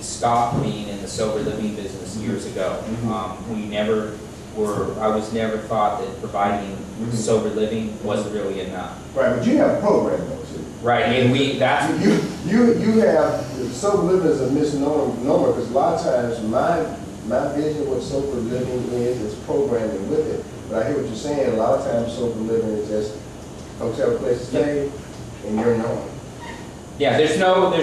stopped being in the sober living business years ago. I was never thought that providing sober living was really enough. Right, but you have a program though, too. Right, and you have, sober living is a misnomer, because a lot of times my vision of what sober living is programming with it. But I hear what you're saying, a lot of times sober living is just hotel place to stay, and you're known. Yeah, there's no,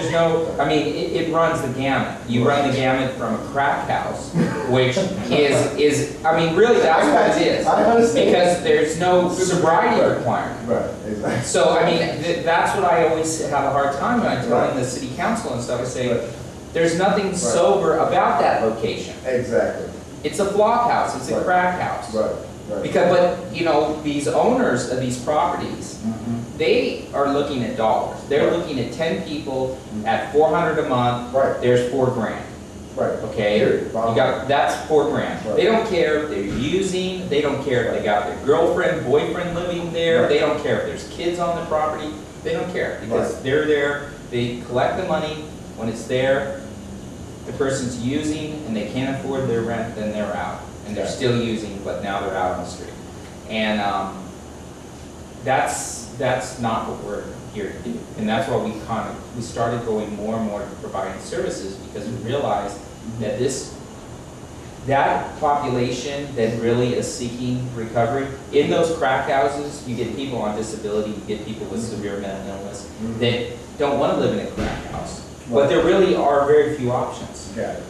I mean, it runs the gamut. You run the gamut from a crack house, which is, I mean, really that's what it is. I understand. Because there's no sobriety requirement. Right, exactly. So, I mean, that's what I always have a hard time when I'm telling the city council and stuff. I say, there's nothing sober about that location. Exactly. It's a flop house, it's a crack house. Right. Because, but, you know, these owners of these properties, they are looking at dollars. They're looking at 10 people at $400 a month. Right. There's $4 grand. Right. Okay. You got, that's $4 grand. Right. They don't care if they're using. They don't care if they got their girlfriend, boyfriend living there. Right. They don't care if there's kids on the property. They don't care because they're there. They collect the money when it's there. The person's using and they can't afford their rent, then they're out. And they're still using, but now they're out on the street. And that's not what we're here to do. And that's why we started going more and more to providing services, because we realized that that population that really is seeking recovery, in those crack houses, you get people on disability, you get people with severe mental illness that don't want to live in a crack house. But there really are very few options. Got it.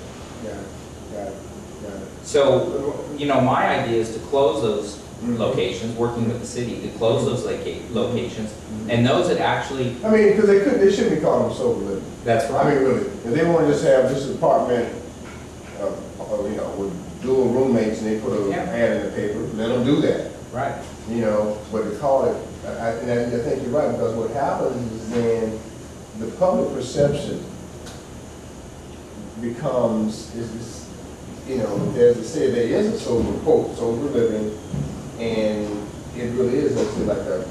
So, you know, my idea is to close those locations, working with the city, to close those locations, and those that actually... I mean, because they shouldn't be calling sober living. That's right. I mean, really. If they want to just have this apartment, you know, with dual roommates, and they put an ad in the paper, let them do that. Right. You know, but to call it, and I think you're right, because what happens is then the public perception becomes, you know, as I said, there is a sober, quote, sober living, and it really is like a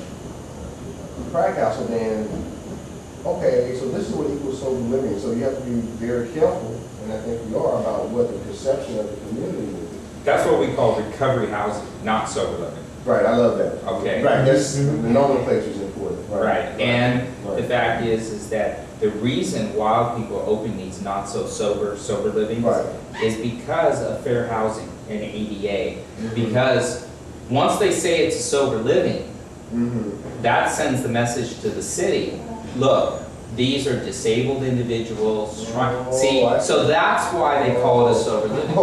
crack house. And then, okay, so this is what equals sober living. So you have to be very careful, and I think we are, about what the perception of the community is. That's what we call recovery housing, not sober living. Right, I love that. Okay. Right, that's, the nomenclature is important. Right. And the fact is that the reason why people open these not so sober living is because of fair housing and ADA. Because once they say it's a sober living, that sends the message to the city, look, these are disabled individuals. See, so that's why they call it a sober living.